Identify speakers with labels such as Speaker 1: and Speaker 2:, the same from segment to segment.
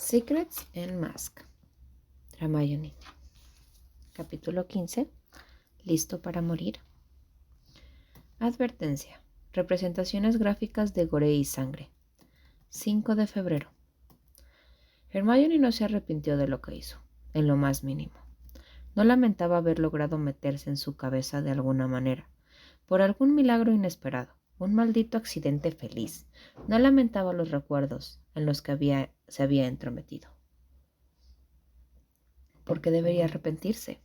Speaker 1: Secrets and Mask. Hermione. Capítulo 15. ¿Listo para morir? Advertencia. Representaciones gráficas de gore y sangre. 5 de febrero. Hermione no se arrepintió de lo que hizo, en lo más mínimo. No lamentaba haber logrado meterse en su cabeza de alguna manera, por algún milagro inesperado, un maldito accidente feliz. No lamentaba los recuerdos en los que se había entrometido. ¿Por qué debería arrepentirse?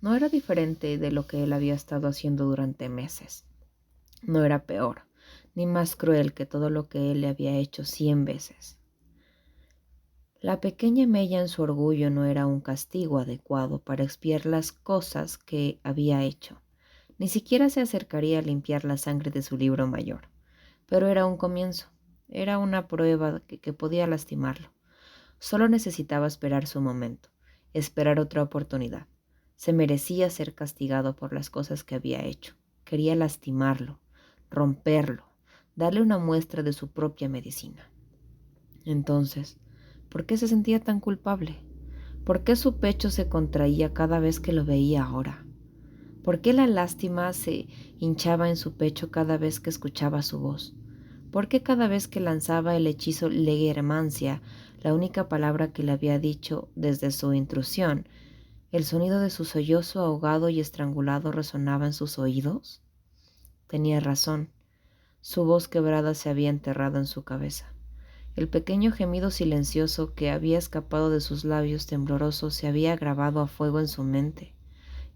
Speaker 1: No era diferente de lo que él había estado haciendo durante meses. No era peor, ni más cruel que todo lo que él le había hecho 100 veces. La pequeña mella en su orgullo no era un castigo adecuado para expiar las cosas que había hecho. Ni siquiera se acercaría a limpiar la sangre de su libro mayor. Pero era un comienzo. Era una prueba que podía lastimarlo. Solo necesitaba esperar su momento, esperar otra oportunidad. Se merecía ser castigado por las cosas que había hecho. Quería lastimarlo, romperlo, darle una muestra de su propia medicina. Entonces, ¿por qué se sentía tan culpable? ¿Por qué su pecho se contraía cada vez que lo veía ahora? ¿Por qué la lástima se hinchaba en su pecho cada vez que escuchaba su voz? ¿Por qué cada vez que lanzaba el hechizo Legermancia, la única palabra que le había dicho desde su intrusión, el sonido de su sollozo ahogado y estrangulado resonaba en sus oídos? Tenía razón. Su voz quebrada se había enterrado en su cabeza. El pequeño gemido silencioso que había escapado de sus labios temblorosos se había grabado a fuego en su mente.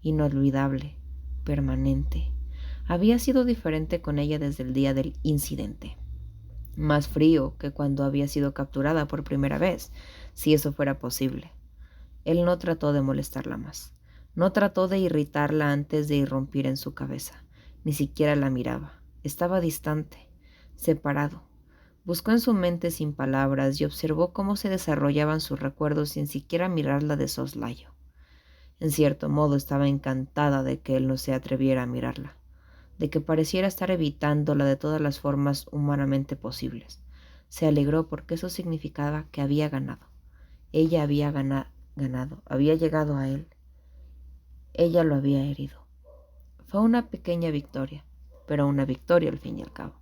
Speaker 1: Inolvidable, permanente. Había sido diferente con ella desde el día del incidente. Más frío que cuando había sido capturada por primera vez, si eso fuera posible. Él no trató de molestarla más. No trató de irritarla antes de irrumpir en su cabeza. Ni siquiera la miraba. Estaba distante, separado. Buscó en su mente sin palabras y observó cómo se desarrollaban sus recuerdos sin siquiera mirarla de soslayo. En cierto modo estaba encantada de que él no se atreviera a mirarla, de que pareciera estar evitándola de todas las formas humanamente posibles. Se alegró porque eso significaba que había ganado. Ella había ganado, había llegado a él. Ella lo había herido. Fue una pequeña victoria, pero una victoria al fin y al cabo.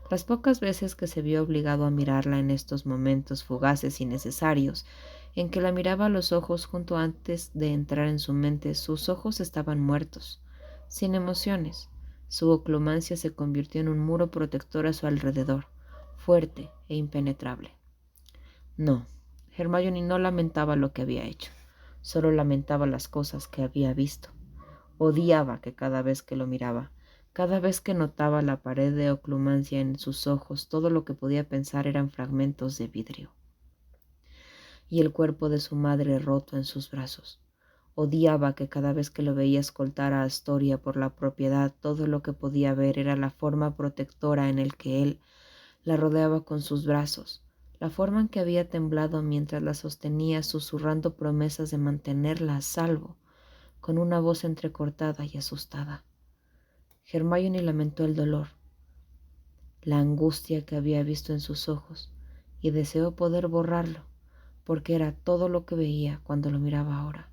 Speaker 1: Las pocas veces que se vio obligado a mirarla en estos momentos fugaces y necesarios, en que la miraba a los ojos junto antes de entrar en su mente, sus ojos estaban muertos, sin emociones. Su oclumancia se convirtió en un muro protector a su alrededor, fuerte e impenetrable. No, Hermione no lamentaba lo que había hecho, solo lamentaba las cosas que había visto. Odiaba que cada vez que lo miraba, cada vez que notaba la pared de oclumancia en sus ojos, todo lo que podía pensar eran fragmentos de vidrio. Y el cuerpo de su madre roto en sus brazos. Odiaba que cada vez que lo veía escoltar a Astoria por la propiedad, todo lo que podía ver era la forma protectora en el que él la rodeaba con sus brazos, la forma en que había temblado mientras la sostenía, susurrando promesas de mantenerla a salvo, con una voz entrecortada y asustada. Hermione lamentó el dolor, la angustia que había visto en sus ojos, y deseó poder borrarlo, porque era todo lo que veía cuando lo miraba ahora,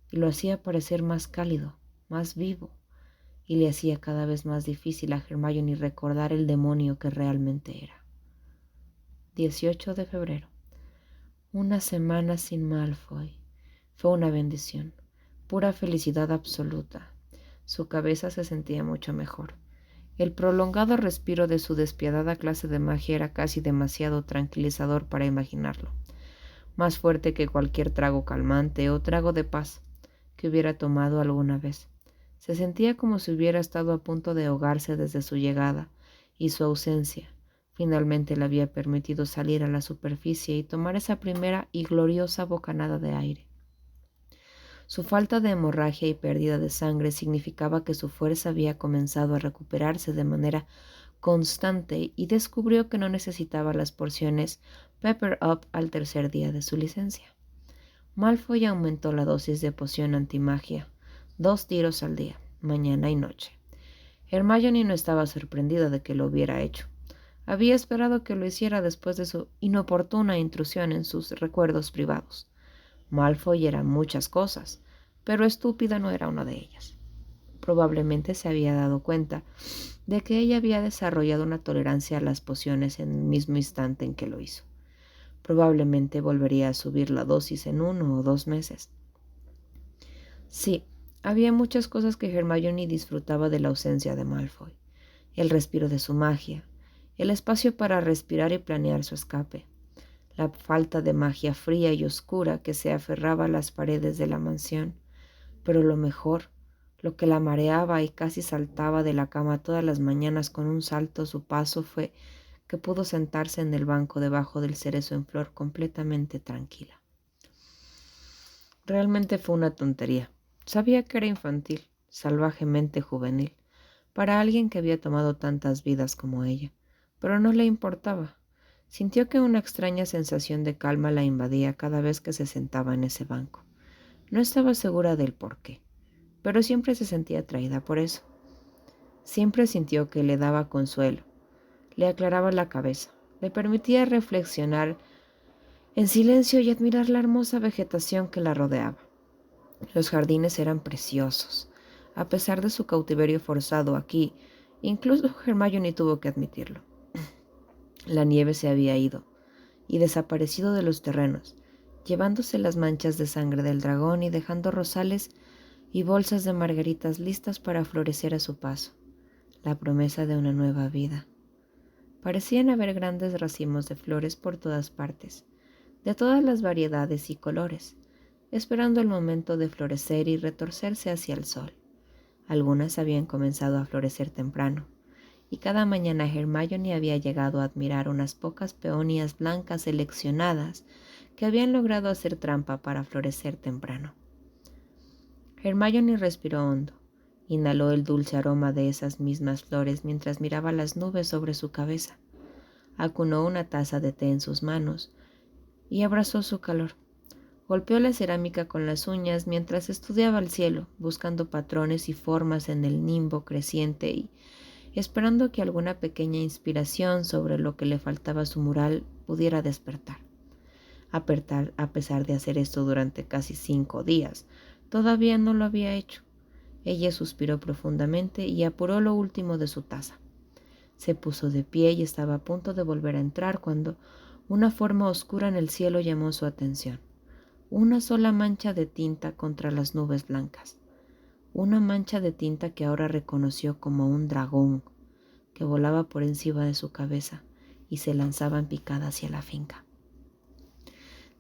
Speaker 1: y lo hacía parecer más cálido, más vivo, y le hacía cada vez más difícil a Hermione recordar el demonio que realmente era. 18 de febrero. Una semana sin Malfoy. Fue una bendición, pura felicidad absoluta. Su cabeza se sentía mucho mejor. El prolongado respiro de su despiadada clase de magia era casi demasiado tranquilizador para imaginarlo, más fuerte que cualquier trago calmante o trago de paz que hubiera tomado alguna vez. Se sentía como si hubiera estado a punto de ahogarse desde su llegada, y su ausencia finalmente le había permitido salir a la superficie y tomar esa primera y gloriosa bocanada de aire. Su falta de hemorragia y pérdida de sangre significaba que su fuerza había comenzado a recuperarse de manera constante y descubrió que no necesitaba las porciones Pepper Up al tercer día de su licencia. Malfoy aumentó la dosis de poción antimagia, 2 tiros al día, mañana y noche. Hermione no estaba sorprendida de que lo hubiera hecho. Había esperado que lo hiciera después de su inoportuna intrusión en sus recuerdos privados. Malfoy era muchas cosas, pero estúpida no era una de ellas. Probablemente se había dado cuenta de que ella había desarrollado una tolerancia a las pociones en el mismo instante en que lo hizo. Probablemente volvería a subir la dosis en 1 o 2 meses. Sí, había muchas cosas que Hermione disfrutaba de la ausencia de Malfoy. El respiro de su magia, el espacio para respirar y planear su escape, la falta de magia fría y oscura que se aferraba a las paredes de la mansión. Pero lo mejor, lo que la mareaba y casi saltaba de la cama todas las mañanas con un salto a su paso fue que pudo sentarse en el banco debajo del cerezo en flor completamente tranquila. Realmente fue una tontería. Sabía que era infantil, salvajemente juvenil, para alguien que había tomado tantas vidas como ella, pero no le importaba. Sintió que una extraña sensación de calma la invadía cada vez que se sentaba en ese banco. No estaba segura del por qué, pero siempre se sentía atraída por eso. Siempre sintió que le daba consuelo, le aclaraba la cabeza, le permitía reflexionar en silencio y admirar la hermosa vegetación que la rodeaba. Los jardines eran preciosos. A pesar de su cautiverio forzado aquí, incluso Hermione tuvo que admitirlo. La nieve se había ido y desaparecido de los terrenos, llevándose las manchas de sangre del dragón y dejando rosales y bolsas de margaritas listas para florecer a su paso, la promesa de una nueva vida. Parecían haber grandes racimos de flores por todas partes, de todas las variedades y colores, esperando el momento de florecer y retorcerse hacia el sol. Algunas habían comenzado a florecer temprano, y cada mañana Hermione había llegado a admirar unas pocas peonías blancas seleccionadas que habían logrado hacer trampa para florecer temprano. Hermione respiró hondo, inhaló el dulce aroma de esas mismas flores mientras miraba las nubes sobre su cabeza. Acunó una taza de té en sus manos y abrazó su calor. Golpeó la cerámica con las uñas mientras estudiaba el cielo, buscando patrones y formas en el nimbo creciente y esperando que alguna pequeña inspiración sobre lo que le faltaba a su mural pudiera despertar. A pesar de hacer esto durante casi 5 días, todavía no lo había hecho. Ella suspiró profundamente y apuró lo último de su taza. Se puso de pie y estaba a punto de volver a entrar cuando una forma oscura en el cielo llamó su atención. Una sola mancha de tinta contra las nubes blancas. Una mancha de tinta que ahora reconoció como un dragón que volaba por encima de su cabeza y se lanzaba en picada hacia la finca.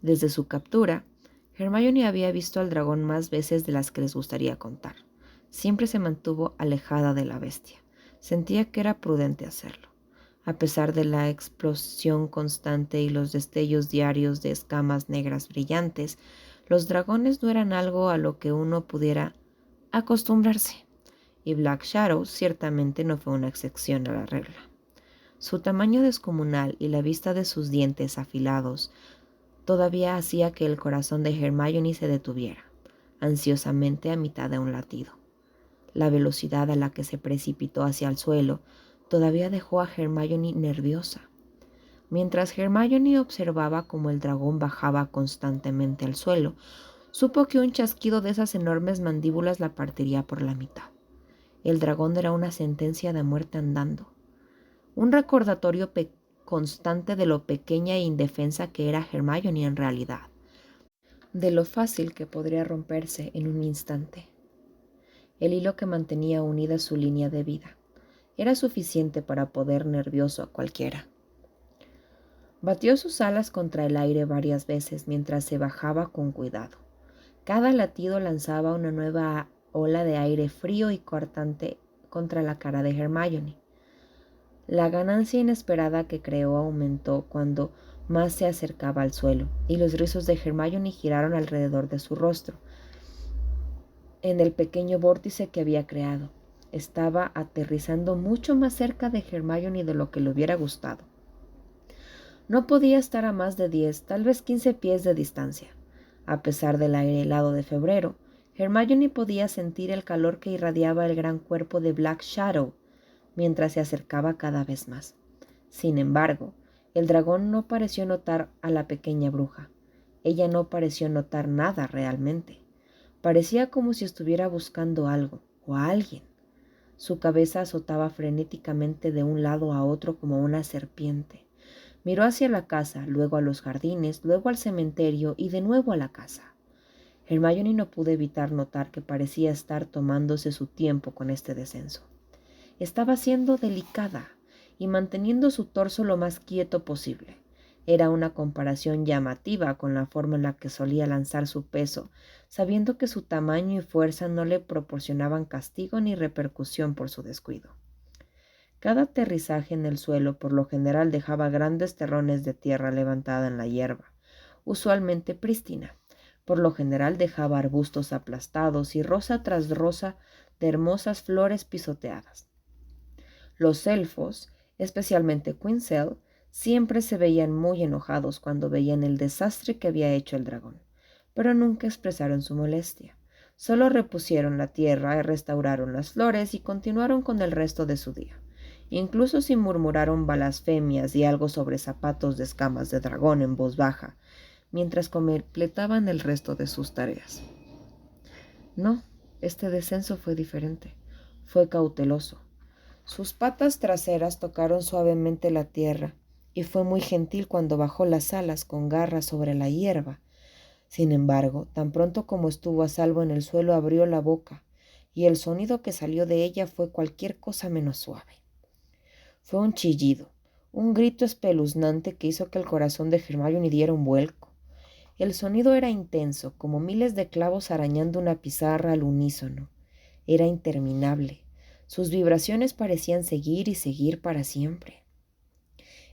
Speaker 1: Desde su captura, Hermione había visto al dragón más veces de las que les gustaría contar. Siempre se mantuvo alejada de la bestia. Sentía que era prudente hacerlo. A pesar de la explosión constante y los destellos diarios de escamas negras brillantes, los dragones no eran algo a lo que uno pudiera acostumbrarse, y Black Shadow ciertamente no fue una excepción a la regla. Su tamaño descomunal y la vista de sus dientes afilados todavía hacía que el corazón de Hermione se detuviera, ansiosamente a mitad de un latido. La velocidad a la que se precipitó hacia el suelo todavía dejó a Hermione nerviosa. Mientras Hermione observaba cómo el dragón bajaba constantemente al suelo, supo que un chasquido de esas enormes mandíbulas la partiría por la mitad. El dragón era una sentencia de muerte andando, un recordatorio constante de lo pequeña e indefensa que era Hermione en realidad, de lo fácil que podría romperse en un instante. El hilo que mantenía unida su línea de vida era suficiente para poder nervioso a cualquiera. Batió sus alas contra el aire varias veces mientras se bajaba con cuidado. Cada latido lanzaba una nueva ola de aire frío y cortante contra la cara de Hermione. La ganancia inesperada que creó aumentó cuando más se acercaba al suelo, y los rizos de Hermione giraron alrededor de su rostro, en el pequeño vórtice que había creado. Estaba aterrizando mucho más cerca de Hermione de lo que le hubiera gustado. No podía estar a más de 10, tal vez 15 pies de distancia. A pesar del aire helado de febrero, Hermione podía sentir el calor que irradiaba el gran cuerpo de Black Shadow mientras se acercaba cada vez más. Sin embargo, el dragón no pareció notar a la pequeña bruja. Ella no pareció notar nada realmente. Parecía como si estuviera buscando algo o a alguien. Su cabeza azotaba frenéticamente de un lado a otro como una serpiente. Miró hacia la casa, luego a los jardines, luego al cementerio y de nuevo a la casa. Hermione no pudo evitar notar que parecía estar tomándose su tiempo con este descenso. Estaba siendo delicada y manteniendo su torso lo más quieto posible. Era una comparación llamativa con la forma en la que solía lanzar su peso, sabiendo que su tamaño y fuerza no le proporcionaban castigo ni repercusión por su descuido. Cada aterrizaje en el suelo por lo general dejaba grandes terrones de tierra levantada en la hierba, usualmente prístina. Por lo general dejaba arbustos aplastados y rosa tras rosa de hermosas flores pisoteadas. Los elfos, especialmente Quinzel, siempre se veían muy enojados cuando veían el desastre que había hecho el dragón, pero nunca expresaron su molestia. Solo repusieron la tierra y restauraron las flores y continuaron con el resto de su día. Incluso si murmuraron blasfemias y algo sobre zapatos de escamas de dragón en voz baja, mientras completaban el resto de sus tareas. No, este descenso fue diferente. Fue cauteloso. Sus patas traseras tocaron suavemente la tierra, y fue muy gentil cuando bajó las alas con garras sobre la hierba. Sin embargo, tan pronto como estuvo a salvo en el suelo, abrió la boca, y el sonido que salió de ella fue cualquier cosa menos suave. Fue un chillido, un grito espeluznante que hizo que el corazón de Hermione diera un vuelco. El sonido era intenso, como miles de clavos arañando una pizarra al unísono. Era interminable. Sus vibraciones parecían seguir y seguir para siempre.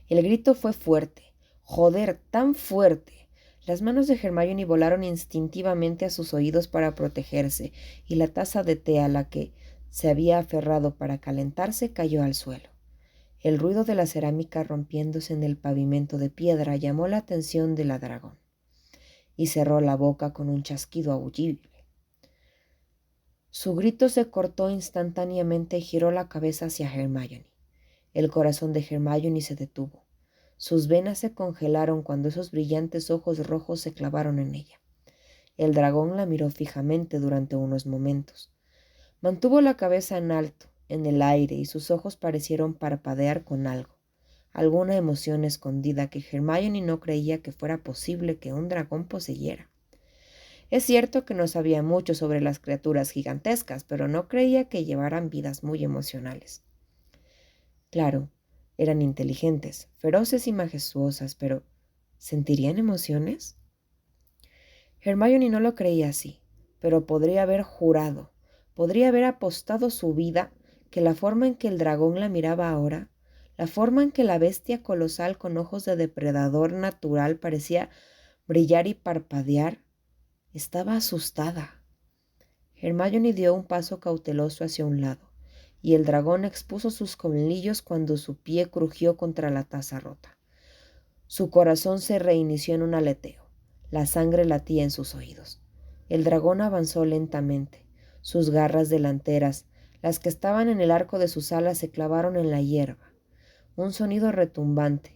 Speaker 1: El grito fue fuerte. Joder, tan fuerte. Las manos de Hermione volaron instintivamente a sus oídos para protegerse, y la taza de té a la que se había aferrado para calentarse cayó al suelo. El ruido de la cerámica rompiéndose en el pavimento de piedra llamó la atención de la dragón, y cerró la boca con un chasquido audible. Su grito se cortó instantáneamente y giró la cabeza hacia Hermione. El corazón de Hermione se detuvo. Sus venas se congelaron cuando esos brillantes ojos rojos se clavaron en ella. El dragón la miró fijamente durante unos momentos. Mantuvo la cabeza en alto, en el aire, y sus ojos parecieron parpadear con algo, alguna emoción escondida que Hermione no creía que fuera posible que un dragón poseyera. Es cierto que no sabía mucho sobre las criaturas gigantescas, pero no creía que llevaran vidas muy emocionales. Claro, eran inteligentes, feroces y majestuosas, pero ¿sentirían emociones? Hermione no lo creía así, pero podría haber jurado, podría haber apostado su vida que la forma en que el dragón la miraba ahora, la forma en que la bestia colosal con ojos de depredador natural parecía brillar y parpadear, estaba asustada. Hermione dio un paso cauteloso hacia un lado, y el dragón expuso sus colmillos cuando su pie crujió contra la taza rota. Su corazón se reinició en un aleteo. La sangre latía en sus oídos. El dragón avanzó lentamente. Sus garras delanteras, las que estaban en el arco de sus alas, se clavaron en la hierba. Un sonido retumbante,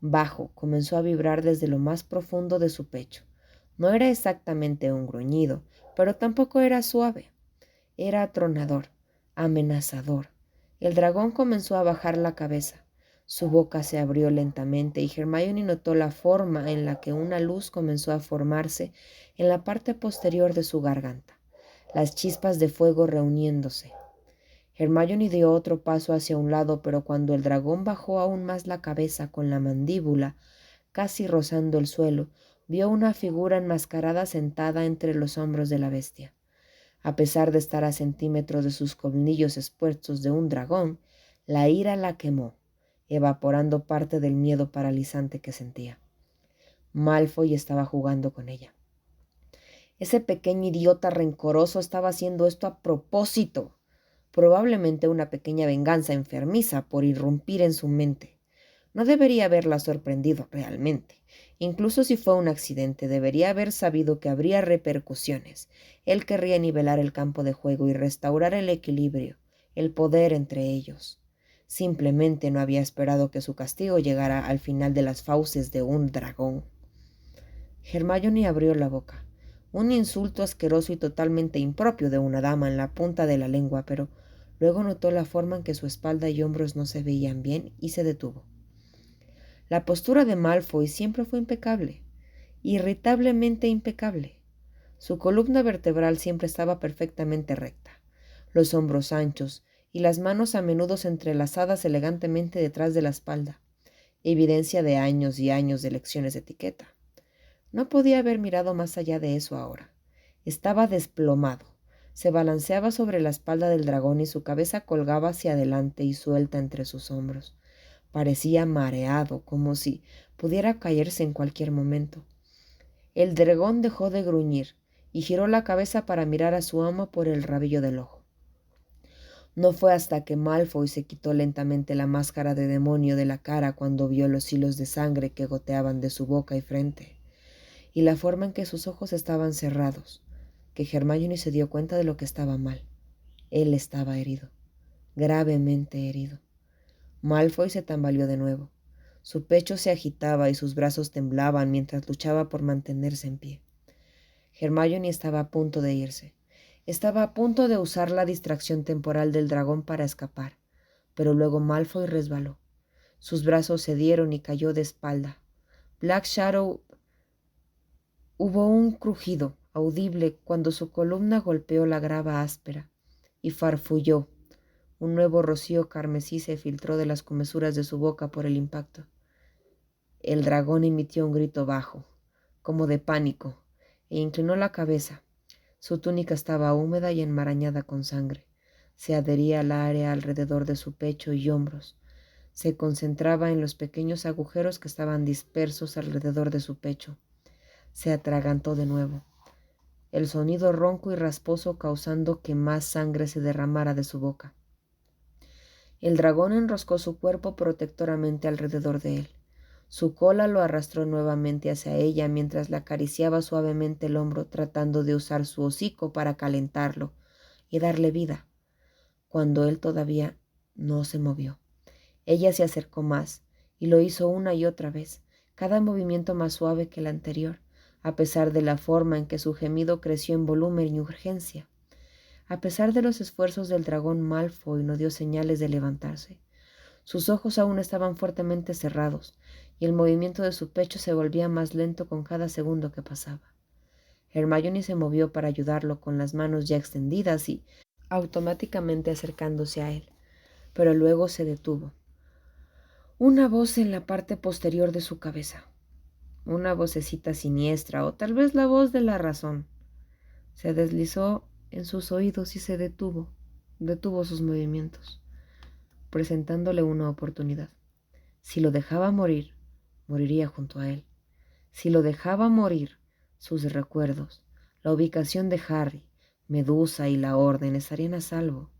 Speaker 1: bajo, comenzó a vibrar desde lo más profundo de su pecho. No era exactamente un gruñido, pero tampoco era suave. Era atronador, amenazador. El dragón comenzó a bajar la cabeza. Su boca se abrió lentamente y Hermione notó la forma en la que una luz comenzó a formarse en la parte posterior de su garganta, las chispas de fuego reuniéndose. Hermione dio otro paso hacia un lado, pero cuando el dragón bajó aún más la cabeza con la mandíbula, casi rozando el suelo, vio una figura enmascarada sentada entre los hombros de la bestia. A pesar de estar a centímetros de sus colmillos expuestos de un dragón, la ira la quemó, evaporando parte del miedo paralizante que sentía. Malfoy estaba jugando con ella. Ese pequeño idiota rencoroso estaba haciendo esto a propósito, probablemente una pequeña venganza enfermiza por irrumpir en su mente. No debería haberla sorprendido realmente. Incluso si fue un accidente, debería haber sabido que habría repercusiones. Él querría nivelar el campo de juego y restaurar el equilibrio, el poder entre ellos. Simplemente no había esperado que su castigo llegara al final de las fauces de un dragón. Hermione abrió la boca. Un insulto asqueroso y totalmente impropio de una dama en la punta de la lengua, pero luego notó la forma en que su espalda y hombros no se veían bien y se detuvo. La postura de Malfoy siempre fue impecable, irritablemente impecable. Su columna vertebral siempre estaba perfectamente recta, los hombros anchos y las manos a menudo entrelazadas elegantemente detrás de la espalda, evidencia de años y años de lecciones de etiqueta. No podía haber mirado más allá de eso ahora. Estaba desplomado. Se balanceaba sobre la espalda del dragón y su cabeza colgaba hacia adelante y suelta entre sus hombros. Parecía mareado, como si pudiera caerse en cualquier momento. El dragón dejó de gruñir y giró la cabeza para mirar a su amo por el rabillo del ojo. No fue hasta que Malfoy se quitó lentamente la máscara de demonio de la cara cuando vio los hilos de sangre que goteaban de su boca y frente, y la forma en que sus ojos estaban cerrados, que Hermione se dio cuenta de lo que estaba mal. Él estaba herido, gravemente herido. Malfoy se tambaleó de nuevo. Su pecho se agitaba y sus brazos temblaban mientras luchaba por mantenerse en pie. Hermione estaba a punto de irse. Estaba a punto de usar la distracción temporal del dragón para escapar, pero luego Malfoy resbaló. Sus brazos cedieron y cayó de espalda. Black Shadow. Hubo un crujido audible cuando su columna golpeó la grava áspera y farfulló. Un nuevo rocío carmesí se filtró de las comesuras de su boca por el impacto. El dragón emitió un grito bajo, como de pánico, e inclinó la cabeza. Su túnica estaba húmeda y enmarañada con sangre. Se adhería al área alrededor de su pecho y hombros. Se concentraba en los pequeños agujeros que estaban dispersos alrededor de su pecho. Se atragantó de nuevo, el sonido ronco y rasposo causando que más sangre se derramara de su boca. El dragón enroscó su cuerpo protectoramente alrededor de él. Su cola lo arrastró nuevamente hacia ella mientras le acariciaba suavemente el hombro, tratando de usar su hocico para calentarlo y darle vida, cuando él todavía no se movió. Ella se acercó más y lo hizo una y otra vez, cada movimiento más suave que el anterior, a pesar de la forma en que su gemido creció en volumen y urgencia. A pesar de los esfuerzos del dragón, Malfoy no dio señales de levantarse. Sus ojos aún estaban fuertemente cerrados, y el movimiento de su pecho se volvía más lento con cada segundo que pasaba. Hermione se movió para ayudarlo con las manos ya extendidas y automáticamente acercándose a él, pero luego se detuvo. Una voz en la parte posterior de su cabeza. Una vocecita siniestra, o tal vez la voz de la razón. Se deslizó en sus oídos y se detuvo sus movimientos, presentándole una oportunidad. Si lo dejaba morir, moriría junto a él. Si lo dejaba morir, sus recuerdos, la ubicación de Harry, Medusa y la Orden estarían a salvo.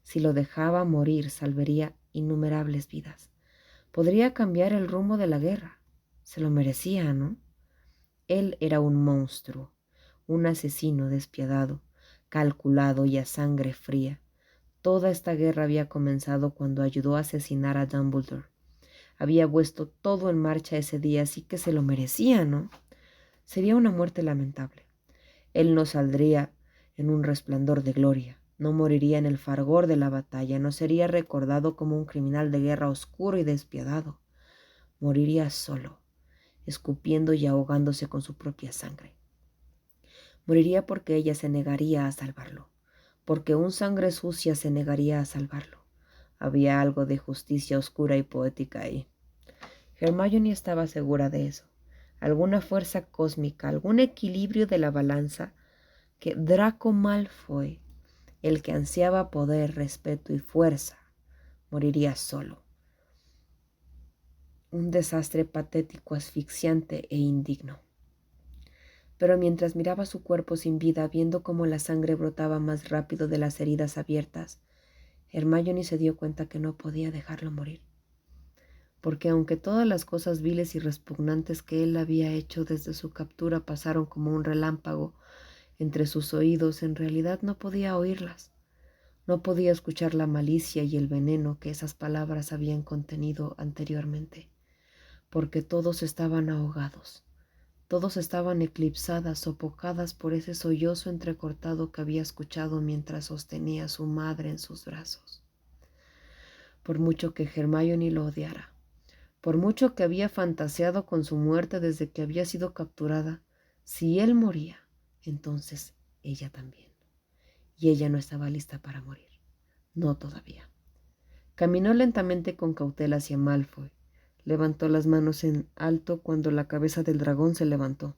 Speaker 1: Si lo dejaba morir, salvaría innumerables vidas. Podría cambiar el rumbo de la guerra. Se lo merecía, ¿no? Él era un monstruo, un asesino despiadado, calculado y a sangre fría. Toda esta guerra había comenzado cuando ayudó a asesinar a Dumbledore. Había puesto todo en marcha ese día, así que se lo merecía, ¿no? Sería una muerte lamentable. Él no saldría en un resplandor de gloria, no moriría en el fragor de la batalla, no sería recordado como un criminal de guerra oscuro y despiadado. Moriría solo, escupiendo y ahogándose con su propia sangre. Moriría porque ella se negaría a salvarlo, porque un sangre sucia se negaría a salvarlo. Había algo de justicia oscura y poética ahí. Hermione estaba segura de eso. Alguna fuerza cósmica, algún equilibrio de la balanza que Draco Malfoy, el que ansiaba poder, respeto y fuerza, moriría solo. Un desastre patético, asfixiante e indigno. Pero mientras miraba su cuerpo sin vida, viendo cómo la sangre brotaba más rápido de las heridas abiertas, Hermione se dio cuenta que no podía dejarlo morir. Porque aunque todas las cosas viles y repugnantes que él había hecho desde su captura pasaron como un relámpago entre sus oídos, en realidad no podía oírlas. No podía escuchar la malicia y el veneno que esas palabras habían contenido anteriormente, porque todos estaban ahogados, todos estaban eclipsadas, sofocadas por ese sollozo entrecortado que había escuchado mientras sostenía a su madre en sus brazos. Por mucho que Hermione lo odiara, por mucho que había fantaseado con su muerte desde que había sido capturada, si él moría, entonces ella también. Y ella no estaba lista para morir. No todavía. Caminó lentamente con cautela hacia Malfoy. Levantó las manos en alto cuando la cabeza del dragón se levantó.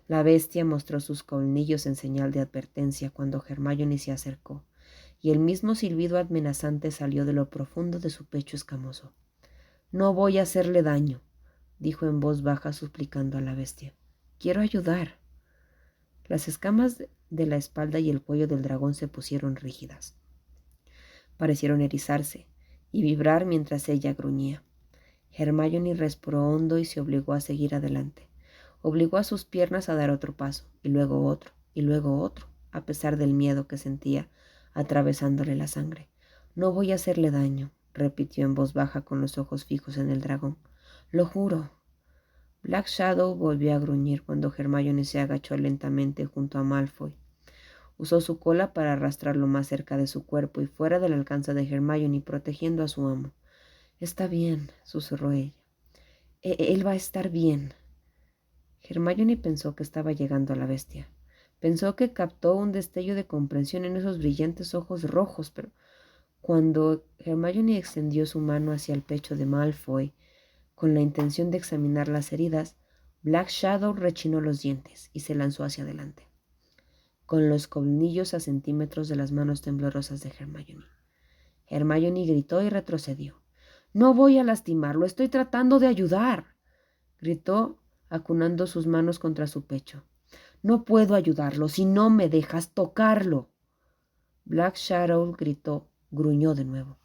Speaker 1: La bestia mostró sus colmillos en señal de advertencia cuando Hermione se acercó, y el mismo silbido amenazante salió de lo profundo de su pecho escamoso. «No voy a hacerle daño», dijo en voz baja suplicando a la bestia. «Quiero ayudar». Las escamas de la espalda y el cuello del dragón se pusieron rígidas. Parecieron erizarse y vibrar mientras ella gruñía. Hermione respiró hondo y se obligó a seguir adelante. Obligó a sus piernas a dar otro paso, y luego otro, a pesar del miedo que sentía atravesándole la sangre. «No voy a hacerle daño», repitió en voz baja con los ojos fijos en el dragón. «Lo juro». Black Shadow volvió a gruñir cuando Hermione se agachó lentamente junto a Malfoy. Usó su cola para arrastrarlo más cerca de su cuerpo y fuera del alcance de Hermione, protegiendo a su amo. «Está bien», susurró ella. Él va a estar bien». Hermione pensó que estaba llegando a la bestia. Pensó que captó un destello de comprensión en esos brillantes ojos rojos, pero cuando Hermione extendió su mano hacia el pecho de Malfoy con la intención de examinar las heridas, Black Shadow rechinó los dientes y se lanzó hacia adelante, con los colmillos a centímetros de las manos temblorosas de Hermione. Hermione gritó y retrocedió. «No voy a lastimarlo, estoy tratando de ayudar», gritó, acunando sus manos contra su pecho. «No puedo ayudarlo si no me dejas tocarlo». Black Shadow gruñó de nuevo,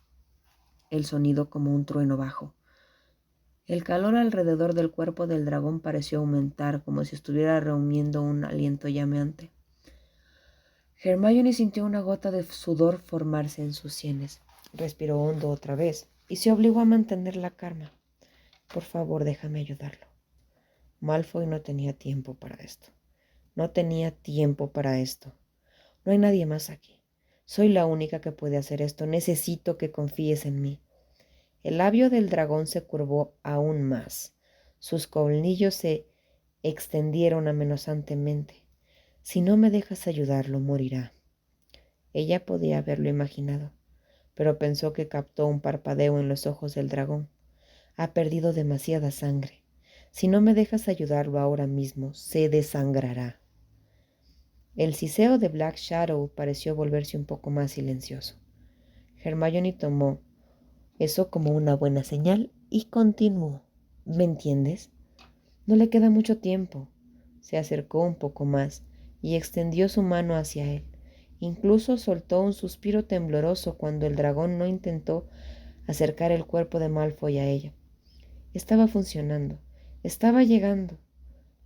Speaker 1: el sonido como un trueno bajo. El calor alrededor del cuerpo del dragón pareció aumentar, como si estuviera reuniendo un aliento llameante. Hermione sintió una gota de sudor formarse en sus sienes. Respiró hondo otra vez y se obligó a mantener la calma. «Por favor, déjame ayudarlo». Malfoy no tenía tiempo para esto. No tenía tiempo para esto. «No hay nadie más aquí. Soy la única que puede hacer esto. Necesito que confíes en mí». El labio del dragón se curvó aún más. Sus colmillos se extendieron amenazantemente. «Si no me dejas ayudarlo, morirá». Ella podía haberlo imaginado, pero pensó que captó un parpadeo en los ojos del dragón. «Ha perdido demasiada sangre. Si no me dejas ayudarlo ahora mismo, se desangrará». El siseo de Black Shadow pareció volverse un poco más silencioso. Hermione tomó eso como una buena señal y continuó. «¿Me entiendes? No le queda mucho tiempo». Se acercó un poco más y extendió su mano hacia él. Incluso soltó un suspiro tembloroso cuando el dragón no intentó acercar el cuerpo de Malfoy a ella. Estaba funcionando. Estaba llegando.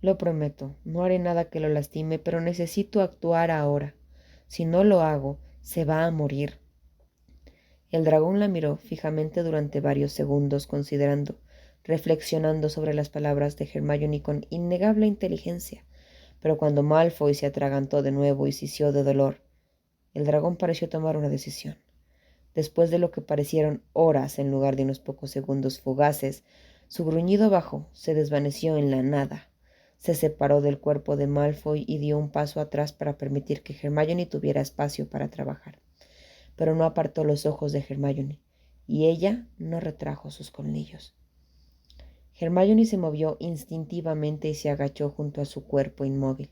Speaker 1: «Lo prometo, no haré nada que lo lastime, pero necesito actuar ahora. Si no lo hago, se va a morir». El dragón la miró fijamente durante varios segundos, reflexionando sobre las palabras de Hermione con innegable inteligencia. Pero cuando Malfoy se atragantó de nuevo y sisió de dolor, el dragón pareció tomar una decisión. Después de lo que parecieron horas en lugar de unos pocos segundos fugaces, su gruñido bajo se desvaneció en la nada. Se separó del cuerpo de Malfoy y dio un paso atrás para permitir que Hermione tuviera espacio para trabajar. Pero no apartó los ojos de Hermione, y ella no retrajo sus colmillos. Hermione se movió instintivamente y se agachó junto a su cuerpo inmóvil.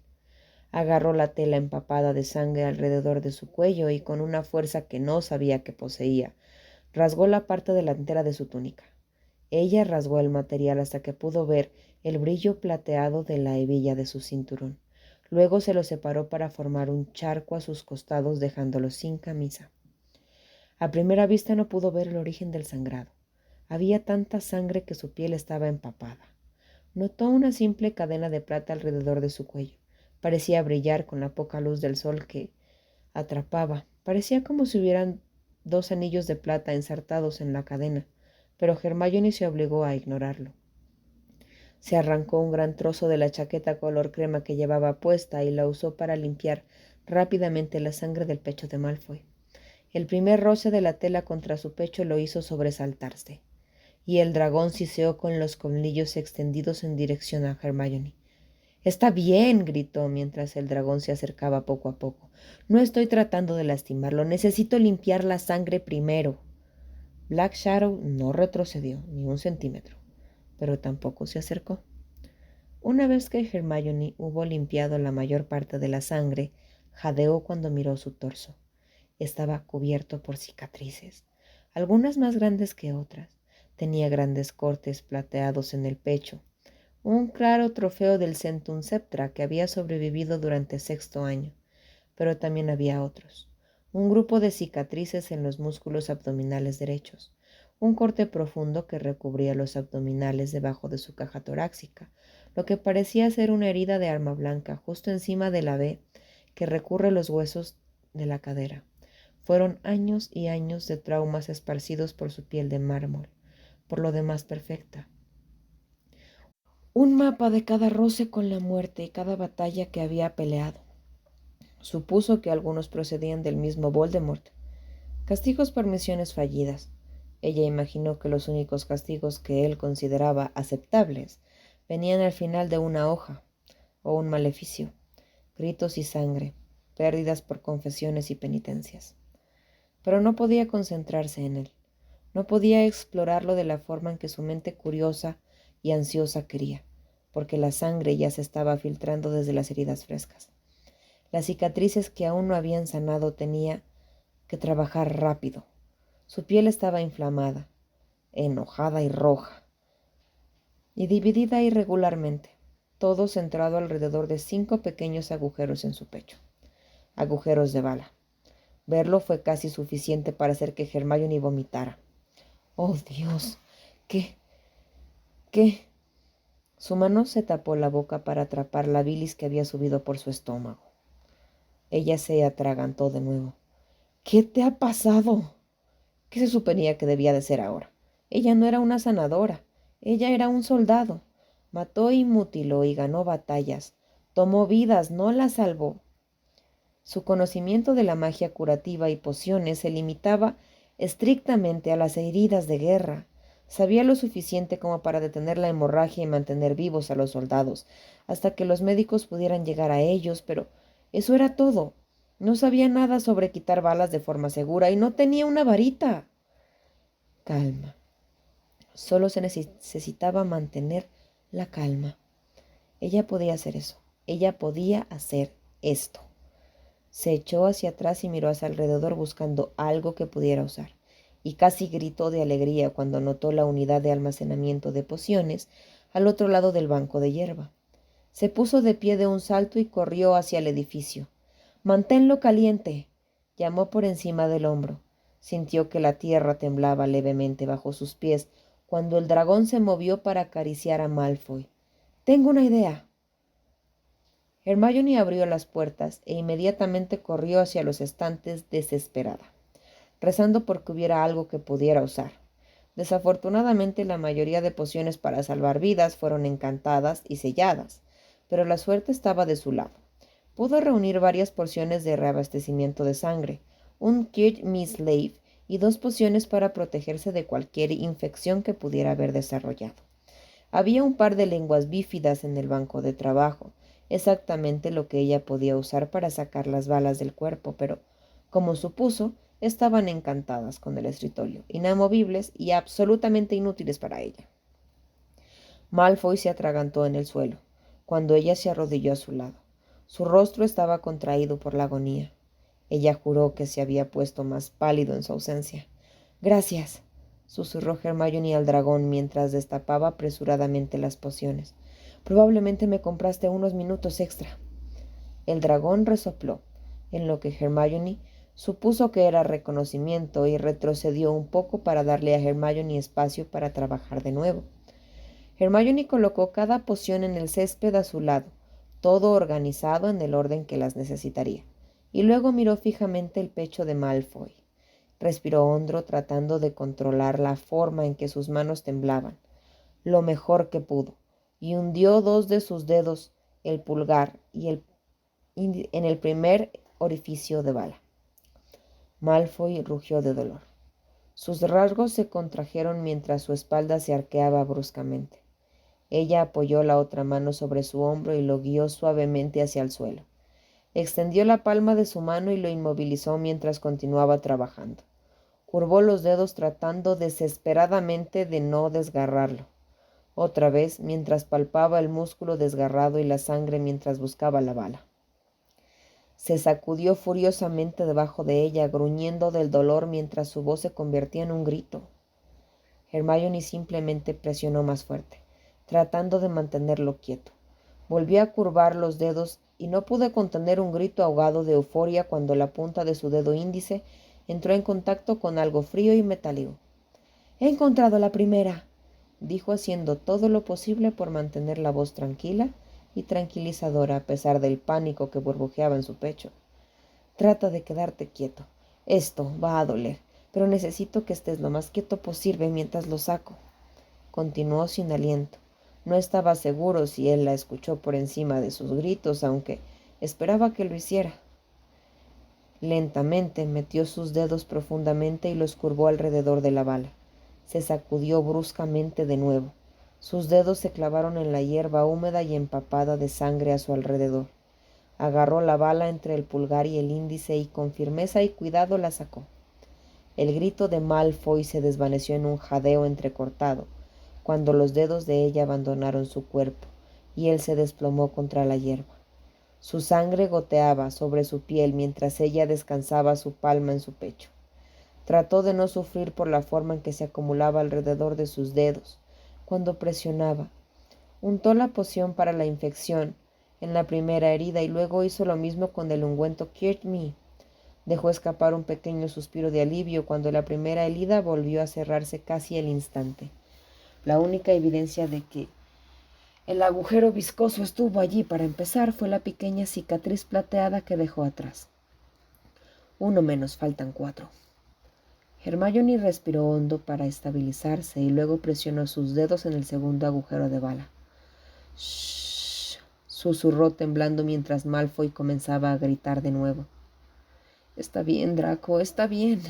Speaker 1: Agarró la tela empapada de sangre alrededor de su cuello y con una fuerza que no sabía que poseía, rasgó la parte delantera de su túnica. Ella rasgó el material hasta que pudo ver el brillo plateado de la hebilla de su cinturón. Luego se lo separó para formar un charco a sus costados, dejándolo sin camisa. A primera vista no pudo ver el origen del sangrado. Había tanta sangre que su piel estaba empapada. Notó una simple cadena de plata alrededor de su cuello. Parecía brillar con la poca luz del sol que atrapaba Parecía como si hubieran 2 anillos de plata ensartados en la cadena, pero Hermione se obligó a ignorarlo. Se arrancó un gran trozo de la chaqueta color crema que llevaba puesta y la usó para limpiar rápidamente la sangre del pecho de Malfoy. El primer roce de la tela contra su pecho lo hizo sobresaltarse, y el dragón siseó con los colmillos extendidos en dirección a Hermione. «Está bien», gritó mientras el dragón se acercaba poco a poco. «No estoy tratando de lastimarlo. Necesito limpiar la sangre primero». Black Shadow no retrocedió ni un centímetro, pero tampoco se acercó. Una vez que Hermione hubo limpiado la mayor parte de la sangre, jadeó cuando miró su torso. Estaba cubierto por cicatrices, algunas más grandes que otras. Tenía grandes cortes plateados en el pecho, un claro trofeo del Centum Septra que había sobrevivido durante 6º año, pero también había otros. Un grupo de cicatrices en los músculos abdominales derechos, un corte profundo que recubría los abdominales debajo de su caja torácica, lo que parecía ser una herida de arma blanca justo encima de la V que recorre los huesos de la cadera. Fueron años y años de traumas esparcidos por su piel de mármol, por lo demás perfecta. Un mapa de cada roce con la muerte y cada batalla que había peleado. Supuso que algunos procedían del mismo Voldemort. Castigos por misiones fallidas. Ella imaginó que los únicos castigos que él consideraba aceptables venían al final de una hoja o un maleficio, gritos y sangre, pérdidas por confesiones y penitencias. Pero no podía concentrarse en él. No podía explorarlo de la forma en que su mente curiosa y ansiosa quería, porque la sangre ya se estaba filtrando desde las heridas frescas. Las cicatrices que aún no habían sanado tenía que trabajar rápido. Su piel estaba inflamada, enojada y roja, y dividida irregularmente, todo centrado alrededor de 5 pequeños agujeros en su pecho. Agujeros de bala. Verlo fue casi suficiente para hacer que Hermione vomitara. ¡Oh, Dios! ¿Qué? Su mano se tapó la boca para atrapar la bilis que había subido por su estómago. Ella se atragantó de nuevo. ¿Qué te ha pasado? ¿Qué se suponía que debía de ser ahora? Ella no era una sanadora. Ella era un soldado. Mató y mutiló y ganó batallas. Tomó vidas, no las salvó. Su conocimiento de la magia curativa y pociones se limitaba estrictamente a las heridas de guerra. Sabía lo suficiente como para detener la hemorragia y mantener vivos a los soldados, hasta que los médicos pudieran llegar a ellos, pero eso era todo. No sabía nada sobre quitar balas de forma segura y no tenía una varita. Calma. Solo se necesitaba mantener la calma. Ella podía hacer eso. Ella podía hacer esto. Se echó hacia atrás y miró hacia alrededor buscando algo que pudiera usar, y casi gritó de alegría cuando notó la unidad de almacenamiento de pociones al otro lado del banco de hierba. Se puso de pie de un salto y corrió hacia el edificio. «¡Manténlo caliente!», llamó por encima del hombro. Sintió que la tierra temblaba levemente bajo sus pies cuando el dragón se movió para acariciar a Malfoy. «Tengo una idea». Hermione abrió las puertas e inmediatamente corrió hacia los estantes desesperada, rezando porque hubiera algo que pudiera usar. Desafortunadamente, la mayoría de pociones para salvar vidas fueron encantadas y selladas, pero la suerte estaba de su lado. Pudo reunir varias porciones de reabastecimiento de sangre, un Cure Miss Lave y 2 pociones para protegerse de cualquier infección que pudiera haber desarrollado. Había un par de lenguas bífidas en el banco de trabajo, exactamente lo que ella podía usar para sacar las balas del cuerpo, pero, como supuso, estaban encantadas con el escritorio, inamovibles y absolutamente inútiles para ella. Malfoy se atragantó en el suelo, cuando ella se arrodilló a su lado. Su rostro estaba contraído por la agonía. Ella juró que se había puesto más pálido en su ausencia. «Gracias», susurró Hermione al dragón mientras destapaba apresuradamente las pociones. «Probablemente me compraste unos minutos extra». El dragón resopló, en lo que Hermione supuso que era reconocimiento y retrocedió un poco para darle a Hermione espacio para trabajar de nuevo. Hermione colocó cada poción en el césped a su lado, todo organizado en el orden que las necesitaría. y luego miró fijamente el pecho de Malfoy. Respiró hondo, tratando de controlar la forma en que sus manos temblaban, lo mejor que pudo, y hundió dos de sus dedos, el pulgar y el en el primer orificio de bala. Malfoy rugió de dolor. Sus rasgos se contrajeron mientras su espalda se arqueaba bruscamente. Ella apoyó la otra mano sobre su hombro y lo guió suavemente hacia el suelo. Extendió la palma de su mano y lo inmovilizó mientras continuaba trabajando. Curvó los dedos tratando desesperadamente de no desgarrarlo. Otra vez, mientras palpaba el músculo desgarrado y la sangre mientras buscaba la bala. Se sacudió furiosamente debajo de ella, gruñendo del dolor mientras su voz se convertía en un grito. Hermione simplemente presionó más fuerte, tratando de mantenerlo quieto. Volvió a curvar los dedos y no pudo contener un grito ahogado de euforia cuando la punta de su dedo índice entró en contacto con algo frío y metálico. «He encontrado la primera», dijo, haciendo todo lo posible por mantener la voz tranquila y tranquilizadora a pesar del pánico que burbujeaba en su pecho. «Trata de quedarte quieto. Esto va a doler, pero necesito que estés lo más quieto posible mientras lo saco». Continuó sin aliento. No estaba seguro si él la escuchó por encima de sus gritos, aunque esperaba que lo hiciera. Lentamente metió sus dedos profundamente y los curvó alrededor de la bala. Se sacudió bruscamente de nuevo. Sus dedos se clavaron en la hierba húmeda y empapada de sangre a su alrededor. Agarró la bala entre el pulgar y el índice y con firmeza y cuidado la sacó. El grito de Malfoy se desvaneció en un jadeo entrecortado, cuando los dedos de ella abandonaron su cuerpo y él se desplomó contra la hierba. Su sangre goteaba sobre su piel mientras ella descansaba su palma en su pecho. Trató de no sufrir por la forma en que se acumulaba alrededor de sus dedos cuando presionaba. Untó la poción para la infección en la primera herida y luego hizo lo mismo con el ungüento Cure Me. Dejó escapar un pequeño suspiro de alivio cuando la primera herida volvió a cerrarse casi al instante. La única evidencia de que el agujero viscoso estuvo allí para empezar fue la pequeña cicatriz plateada que dejó atrás. Uno menos, faltan 4. Hermione respiró hondo para estabilizarse y luego presionó sus dedos en el segundo agujero de bala. «Shh», susurró temblando mientras Malfoy comenzaba a gritar de nuevo. «Está bien, Draco, está bien.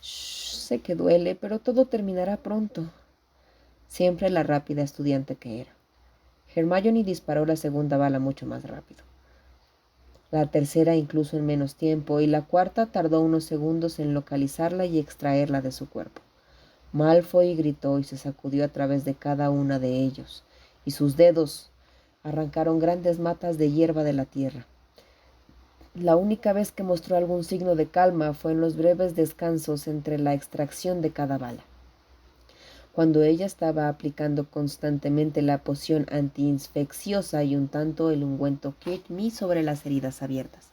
Speaker 1: Shh, sé que duele, pero todo terminará pronto». Siempre la rápida estudiante que era. Hermione disparó la segunda bala mucho más rápido. La tercera incluso en menos tiempo, y la cuarta tardó unos segundos en localizarla y extraerla de su cuerpo. Malfoy gritó y se sacudió a través de cada una de ellos, y sus dedos arrancaron grandes matas de hierba de la tierra. La única vez que mostró algún signo de calma fue en los breves descansos entre la extracción de cada bala, cuando ella estaba aplicando constantemente la poción antiinfecciosa y un tanto el ungüento Cure Me sobre las heridas abiertas.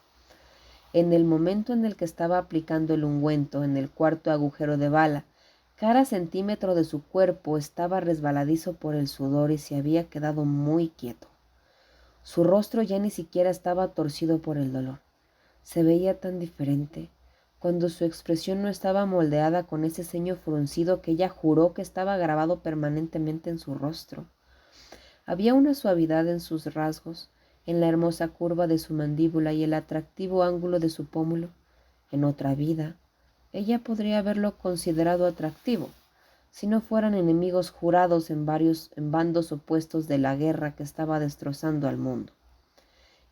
Speaker 1: En el momento en el que estaba aplicando el ungüento en el cuarto agujero de bala, cada centímetro de su cuerpo estaba resbaladizo por el sudor y se había quedado muy quieto. Su rostro ya ni siquiera estaba torcido por el dolor. Se veía tan diferente, cuando su expresión no estaba moldeada con ese ceño fruncido que ella juró que estaba grabado permanentemente en su rostro. Había una suavidad en sus rasgos, en la hermosa curva de su mandíbula y el atractivo ángulo de su pómulo. En otra vida, ella podría haberlo considerado atractivo, si no fueran enemigos jurados en bandos opuestos de la guerra que estaba destrozando al mundo.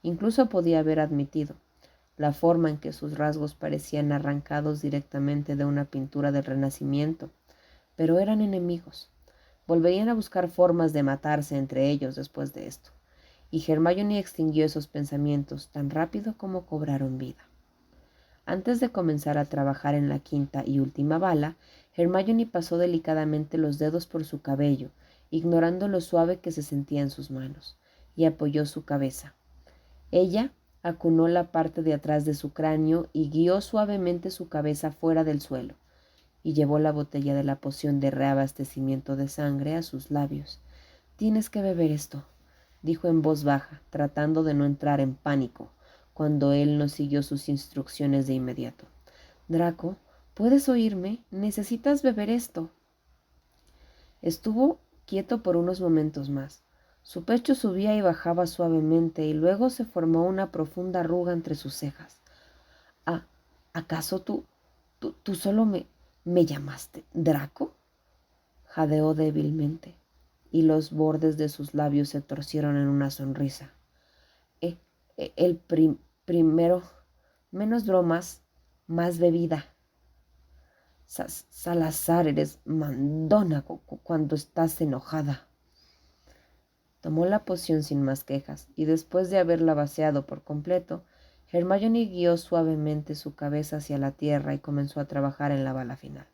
Speaker 1: Incluso podía haber admitido la forma en que sus rasgos parecían arrancados directamente de una pintura del Renacimiento, pero eran enemigos. Volverían a buscar formas de matarse entre ellos después de esto, y Hermione extinguió esos pensamientos tan rápido como cobraron vida. Antes de comenzar a trabajar en la quinta y última bala, Hermione pasó delicadamente los dedos por su cabello, ignorando lo suave que se sentía en sus manos, y apoyó su cabeza. Ella acunó la parte de atrás de su cráneo y guió suavemente su cabeza fuera del suelo, y llevó la botella de la poción de reabastecimiento de sangre a sus labios. «Tienes que beber esto», dijo en voz baja, tratando de no entrar en pánico, cuando él no siguió sus instrucciones de inmediato. «Draco, ¿puedes oírme? Necesitas beber esto». Estuvo quieto por unos momentos más. Su pecho subía y bajaba suavemente y luego se formó una profunda arruga entre sus cejas. «¿Ah, acaso tú solo me llamaste Draco?», jadeó débilmente, y los bordes de sus labios se torcieron en una sonrisa. El primero, menos bromas, más bebida. Salazar, eres mandona cuando estás enojada». Tomó la poción sin más quejas, y después de haberla vaciado por completo, Hermione guió suavemente su cabeza hacia la tierra y comenzó a trabajar en la bala final.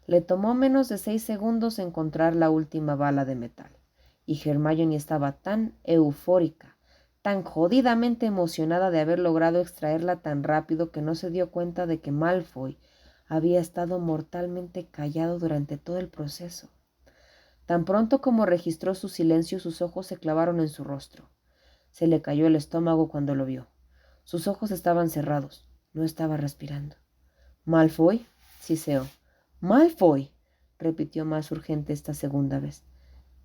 Speaker 1: Le tomó menos de 6 segundos encontrar la última bala de metal, y Hermione estaba tan eufórica, tan jodidamente emocionada de haber logrado extraerla tan rápido que no se dio cuenta de que Malfoy había estado mortalmente callado durante todo el proceso. Tan pronto como registró su silencio, sus ojos se clavaron en su rostro. Se le cayó el estómago cuando lo vio. Sus ojos estaban cerrados. No estaba respirando. «¿Malfoy?», siseó. «¡Malfoy!», repitió más urgente esta segunda vez.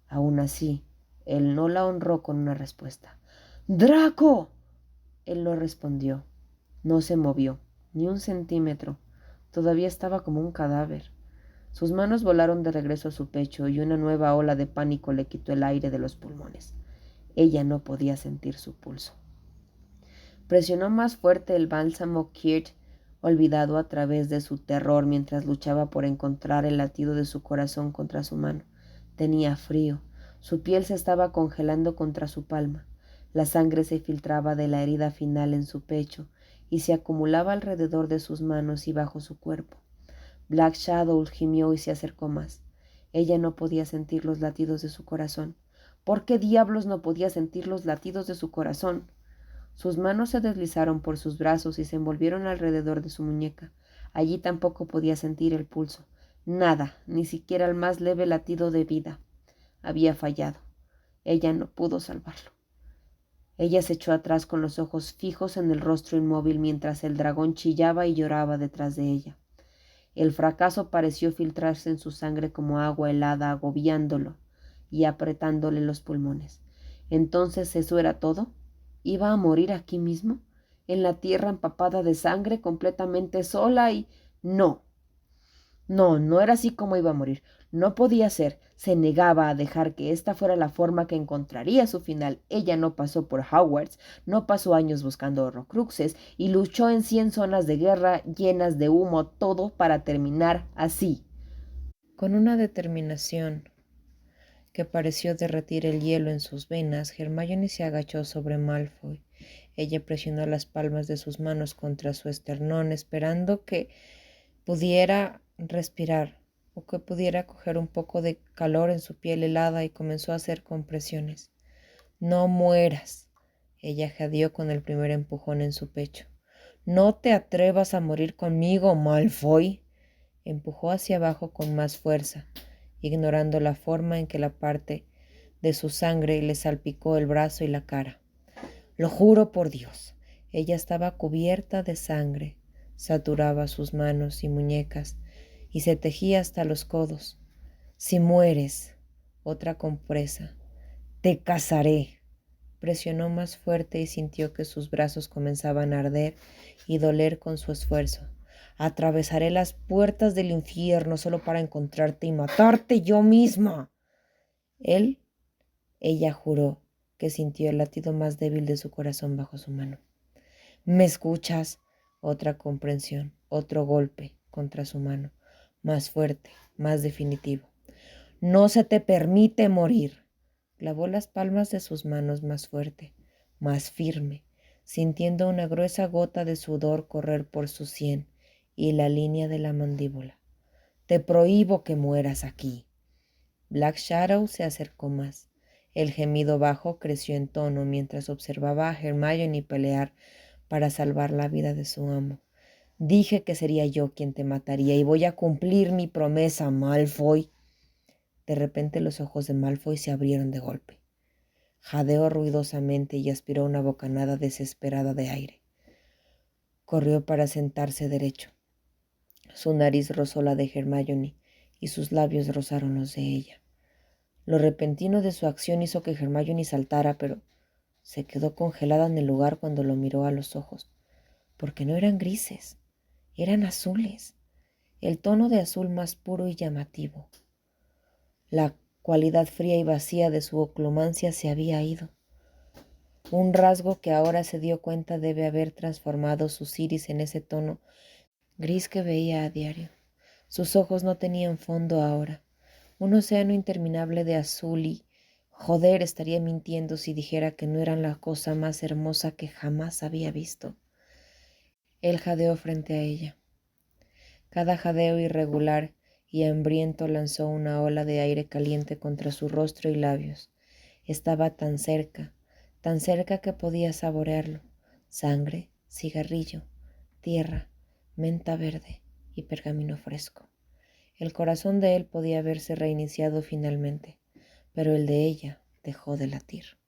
Speaker 1: Aún así, él no la honró con una respuesta. «¡Draco!». Él no respondió. No se movió, ni un centímetro. Todavía estaba como un cadáver. Sus manos volaron de regreso a su pecho y una nueva ola de pánico le quitó el aire de los pulmones. Ella no podía sentir su pulso. Presionó más fuerte el bálsamo Kirk, olvidado a través de su terror mientras luchaba por encontrar el latido de su corazón contra su mano. Tenía frío. Su piel se estaba congelando contra su palma. La sangre se filtraba de la herida final en su pecho y se acumulaba alrededor de sus manos y bajo su cuerpo. Black Shadow gimió y se acercó más. Ella no podía sentir los latidos de su corazón. ¿Por qué diablos no podía sentir los latidos de su corazón? Sus manos se deslizaron por sus brazos y se envolvieron alrededor de su muñeca. Allí tampoco podía sentir el pulso. Nada, ni siquiera el más leve latido de vida. Había fallado. Ella no pudo salvarlo. Ella se echó atrás con los ojos fijos en el rostro inmóvil mientras el dragón chillaba y lloraba detrás de ella. El fracaso pareció filtrarse en su sangre como agua helada, agobiándolo y apretándole los pulmones. Entonces, ¿eso era todo? ¿Iba a morir aquí mismo, en la tierra empapada de sangre, completamente sola y... No, no era así como iba a morir. No podía ser. Se negaba a dejar que esta fuera la forma que encontraría su final. Ella no pasó por Hogwarts, no pasó años buscando horrocruxes y luchó en 100 zonas de guerra llenas de humo, todo para terminar así. Con una determinación que pareció derretir el hielo en sus venas, Hermione se agachó sobre Malfoy. Ella presionó las palmas de sus manos contra su esternón, esperando que pudiera respirar o que pudiera coger un poco de calor en su piel helada, y comenzó a hacer compresiones. «No mueras», ella jadeó con el primer empujón en su pecho. «No te atrevas a morir conmigo, Malfoy». Empujó hacia abajo con más fuerza, ignorando la forma en que la parte de su sangre le salpicó el brazo y la cara. «Lo juro por Dios». Ella estaba cubierta de sangre, saturaba sus manos y muñecas y se tejía hasta los codos. «Si mueres», otra compresa, «te casaré». Presionó más fuerte y sintió que sus brazos comenzaban a arder y doler con su esfuerzo. «Atravesaré las puertas del infierno solo para encontrarte y matarte yo misma». Ella juró que sintió el latido más débil de su corazón bajo su mano. «¿Me escuchas?». Otra comprensión, otro golpe contra su mano, más fuerte, más definitivo. «No se te permite morir». Clavó las palmas de sus manos más fuerte, más firme, sintiendo una gruesa gota de sudor correr por su sien y la línea de la mandíbula. «Te prohíbo que mueras aquí». Black Shadow se acercó más. El gemido bajo creció en tono mientras observaba a Hermione pelear para salvar la vida de su amo. «Dije que sería yo quien te mataría y voy a cumplir mi promesa, Malfoy». De repente los ojos de Malfoy se abrieron de golpe. Jadeó ruidosamente y aspiró una bocanada desesperada de aire. Corrió para sentarse derecho. Su nariz rozó la de Hermione y sus labios rozaron los de ella. Lo repentino de su acción hizo que Hermione saltara, pero se quedó congelada en el lugar cuando lo miró a los ojos, porque no eran grises, eran azules, el tono de azul más puro y llamativo. La cualidad fría y vacía de su oclumancia se había ido. Un rasgo que ahora se dio cuenta debe haber transformado sus iris en ese tono gris que veía a diario. Sus ojos no tenían fondo ahora, un océano interminable de azul y, joder, estaría mintiendo si dijera que no eran la cosa más hermosa que jamás había visto. Él jadeó frente a ella. Cada jadeo irregular y hambriento lanzó una ola de aire caliente contra su rostro y labios. Estaba tan cerca que podía saborearlo. Sangre, cigarrillo, tierra, menta verde y pergamino fresco. El corazón de él podía haberse reiniciado finalmente, pero el de ella dejó de latir.